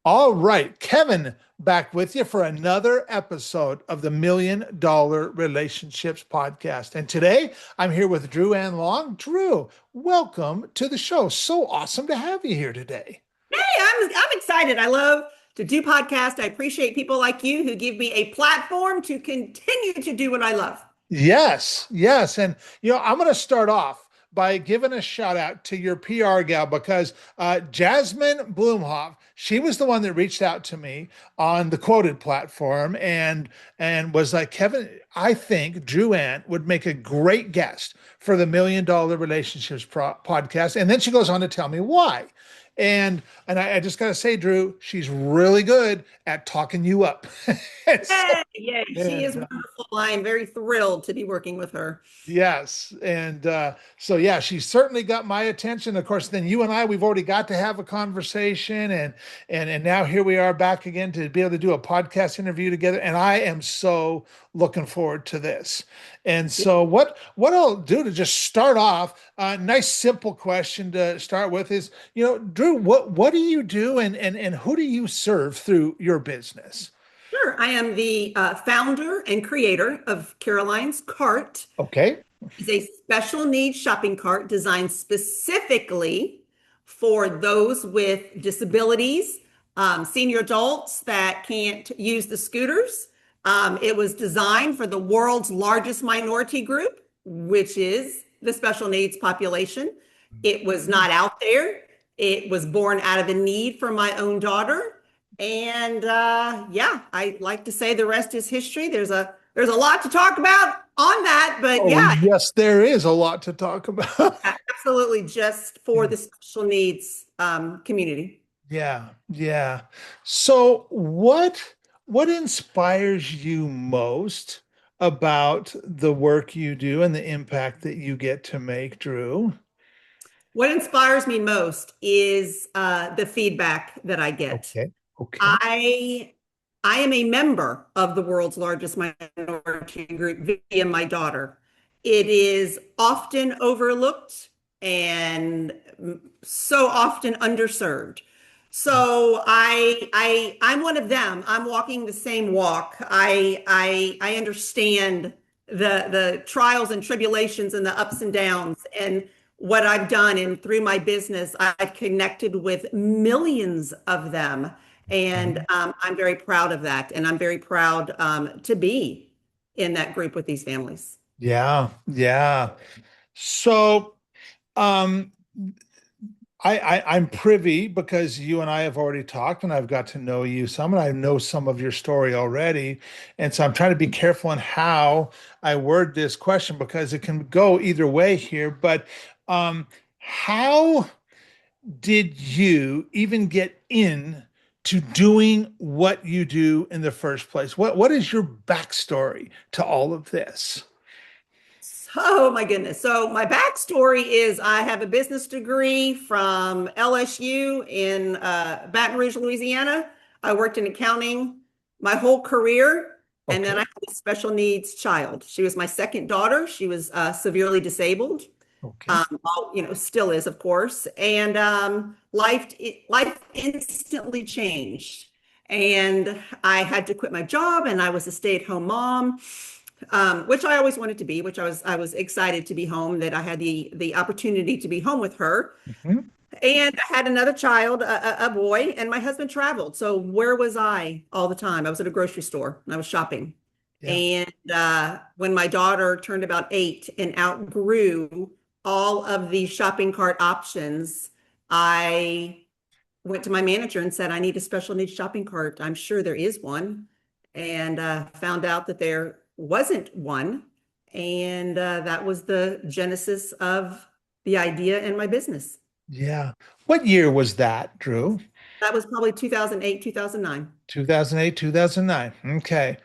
All right, Kevin, back with you for another episode of the $1 Million Relationships Podcast. And today I'm here with Drew Ann Long. Drew, welcome to the show. So awesome to have you here today. Hey, I'm excited. I love to do podcasts. I appreciate people like you who give me a platform to continue to do what I love. Yes, yes. And, I'm going to start off by giving a shout out to your PR gal because Jasmine Bloomhoff, she was the one that reached out to me on the quoted platform and was like, Kevin, I think Drew Ann would make a great guest for the $1 Million Relationships podcast. And then she goes on to tell me why. And I just gotta say, Drew, she's really good at talking you up. So, Yay, yay. She is and wonderful. I am very thrilled to be working with her. Yes. And so, yeah, she certainly got my attention. Of course, then you and I, we've already got to have a conversation. And now here we are back again to be able to do a podcast interview together. And I am so looking forward to this. And so what I'll do to just start off, a nice simple question to start with is, Drew, what do you do and who do you serve through your business? Sure. I am the founder and creator of Caroline's Cart. Okay. It's a special needs shopping cart designed specifically for those with disabilities, senior adults that can't use the scooters. It was designed for the world's largest minority group, which is the special needs population. It was not out there. It was born out of a need for my own daughter. And yeah, I like to say the rest is history. There's a lot to talk about on that, but Oh, yeah, yes, there is a lot to talk about. absolutely just for the special needs community. Yeah, yeah. So what inspires you most about the work you do and the impact that you get to make, Drew? What inspires me most is the feedback that I get. Okay. Okay. I I am a member of the world's largest minority group via my daughter. It is often overlooked and so often underserved. So I'm one of them. I'm walking the same walk. I understand the trials and tribulations and the ups and downs and what I've done. And through my business, I've connected with millions of them. And I'm very proud of that. And I'm very proud to be in that group with these families. Yeah, yeah. So um I'm privy because you and I have already talked and I've got to know you some and I know some of your story already. And so I'm trying to be careful in how I word this question because it can go either way here. But how did you even get in to doing what you do in the first place? What is your backstory to all of this? Oh my goodness. So my backstory is I have a business degree from LSU in Baton Rouge, Louisiana. I worked in accounting my whole career. And then I Okay. had a special needs child. She was my second daughter. She was severely disabled. Okay. Still is, of course. And life instantly changed. And I had to quit my job and I was a stay-at-home mom, which I always wanted to be, which I was excited to be home, that I had the opportunity to be home with her. Mhm. And I had another child, a boy, and my husband traveled. So where was I all the time? I was at a grocery store and I was shopping. Yeah. And when my daughter turned about 8 and outgrew all of the shopping cart options, I went to my manager and said, I need a special needs shopping cart. I'm sure there is one. And found out that there wasn't one. And that was the genesis of the idea in my business. Yeah. What year was that, Drew? That was probably 2008, 2009. 2008, 2009. Okay.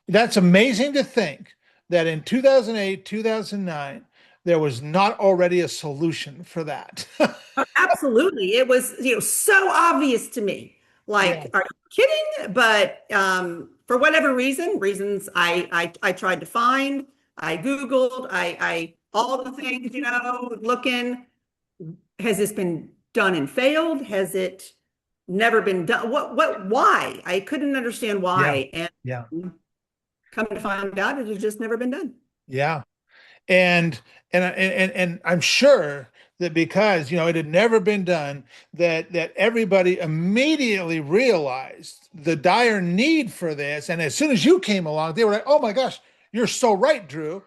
That's amazing to think that in 2008, 2009, there was not already a solution for that. Absolutely. It was, so obvious to me. Yeah. Like, are you kidding? But for whatever reasons I tried to find, I Googled, I all the things, looking, has this been done and failed? Has it never been done. Why? I couldn't understand Yeah. why. And Yeah. come to find out, it has just never been done. Yeah. And and I'm sure that because it had never been done, that everybody immediately realized the dire need for this. And as soon as you came along, they were like, "Oh my gosh, you're so right, Drew."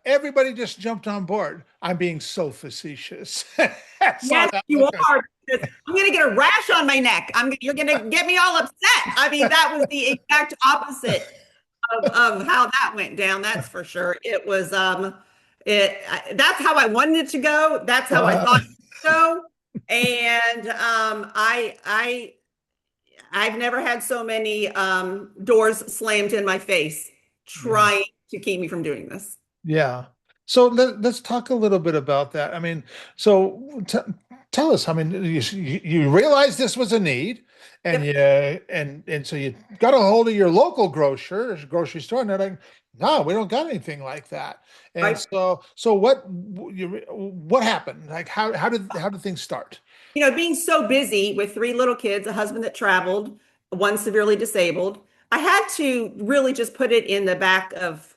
Everybody just jumped on board. I'm being so facetious. I saw Yes, that you look. are. Because I'm going to get a rash on my neck. You're going to get me all upset. I mean, that was the exact opposite of how that went down. That's for sure. It was that's how I wanted it to go. That's how I Uh, thought it would go. And I've never had so many doors slammed in my face yeah. trying to keep me from doing this. Yeah. So let's talk a little bit about that. I mean, so tell us. I mean, you realized this was a need, and Yep. you and so you got a hold of your local grocery store, and they're like, "No, we don't got anything like that." And Right. so what happened? Like how did things start? Being so busy with three little kids, a husband that traveled, one severely disabled, I had to really just put it in the back of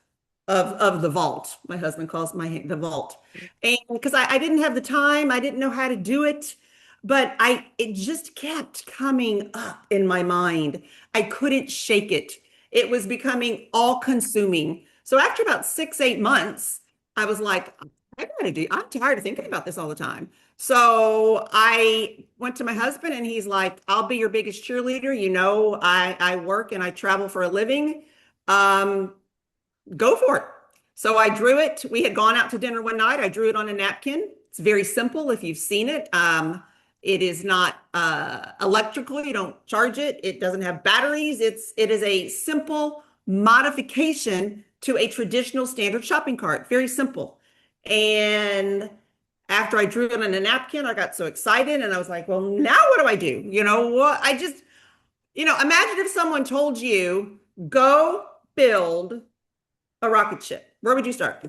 the vault. My husband calls the vault, and because I didn't have the time, I didn't know how to do it, but it just kept coming up in my mind. I couldn't shake it. It was becoming all consuming. So after about 6, 8 months, I was like, I gotta do. I'm tired of thinking about this all the time. So I went to my husband and he's like, I'll be your biggest cheerleader. I work and I travel for a living. Um, Go for it. So I drew it. We had gone out to dinner one night. I drew it on a napkin. It's very simple if you've seen it. It is not electrical. You don't charge it. It doesn't have batteries. It is a simple modification to a traditional standard shopping cart. Very simple. And after I drew it on a napkin, I got so excited and I was like, well, now what do I do? You know what? Imagine if someone told you, go build a rocket ship. Where would you start?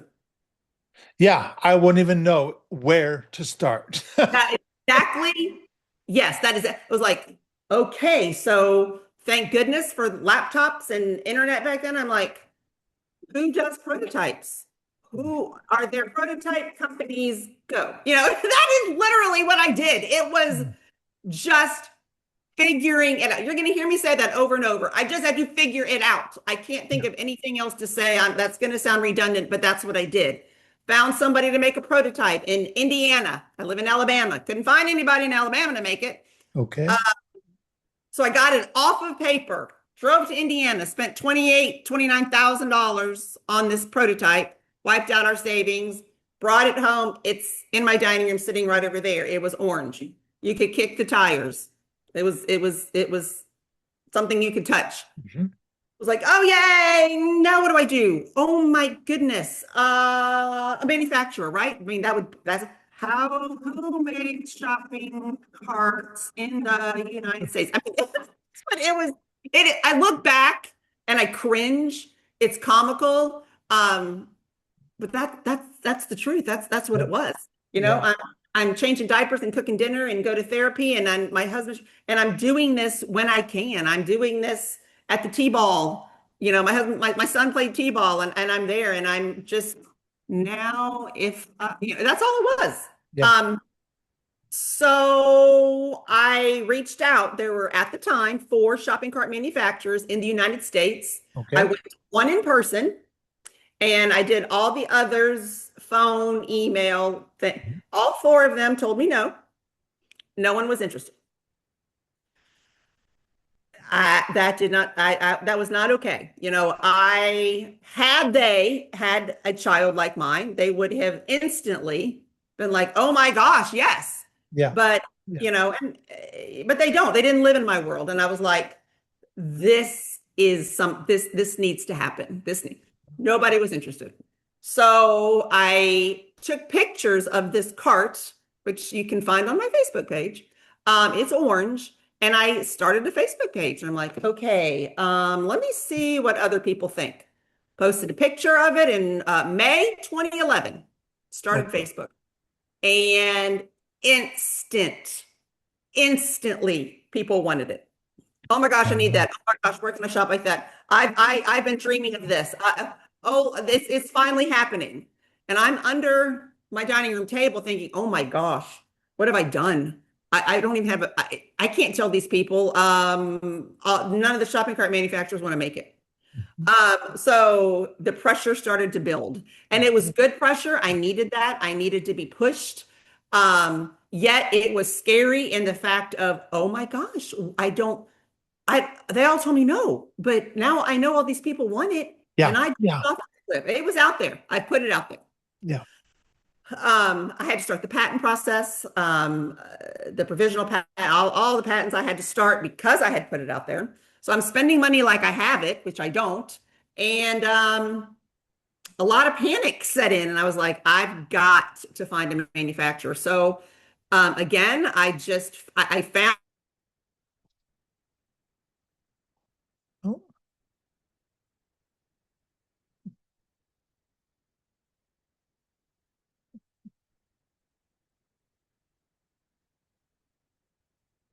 Yeah, I wouldn't even know where to start. That is exactly, yes, that is it. It was like, okay, so thank goodness for laptops and internet back then. I'm like, who does prototypes? Who are there prototype companies? Go. That is literally what I did. It was just figuring it out. You're going to hear me say that over and over. I just had to figure it out. I can't think Yeah. of anything else to say. That's going to sound redundant, but that's what I did. Found somebody to make a prototype in Indiana. I live in Alabama. Couldn't find anybody in Alabama to make it. Uh, Okay. so I got it off of paper, drove to Indiana, spent $29,000 on this prototype, wiped out our savings, brought it home. It's in my dining room sitting right over there. It was orange. You could kick the tires. It was something you could touch. Mhm. Was like, oh yay! Now what do I do? Oh my goodness. A manufacturer, right? I mean, that's who made shopping carts in the United States. I mean, but I look back and I cringe. It's comical. But that's the truth. That's what Yeah. it was. You know, Yeah. I'm I'm changing diapers and cooking dinner and go to therapy and my husband and I'm doing this when I can. I'm doing this at the T-ball. My son played T-ball and I'm there and I'm just now if that's all it was. Yeah. Um, so I reached out. There were at the time four shopping cart manufacturers in the United States. I Okay. went to one in person and I did all the others, phone, email. All four of them told me no. No one was interested. That did not, that was not okay. Had they had a child like mine, they would have instantly been like, oh my gosh, yes. Yeah. But, Yeah. but they don't. They didn't live in my world. And I was like, this needs to happen. Nobody was interested. So I took pictures of this cart, which you can find on my Facebook page. It's orange, and I started a Facebook page. And I'm like, okay, let me see what other people think. Posted a picture of it in May 2011. Started Okay. Facebook, and instantly people wanted it. Oh my gosh, I need Uh, that. Oh my gosh, where can I shop like that? I've been dreaming of this. Oh, this is finally happening. And I'm under my dining room table thinking, oh my gosh, what have I done? I don't even have I can't tell these people. None of the shopping cart manufacturers want to make it. So the pressure started to build, and it was good pressure. I needed that. I needed to be pushed. Yet it was scary in the fact of, oh my gosh, I don't, they all told me no, but now I know all these people want it, and yeah, I yeah, thought it was out there. I put it out there. yeah. I had to start the patent process, the provisional patent, all the patents I had to start because I had put it out there. So I'm spending money like I have it, which I don't. And a lot of panic set in, and I was like, I've got to find a manufacturer. So again, I found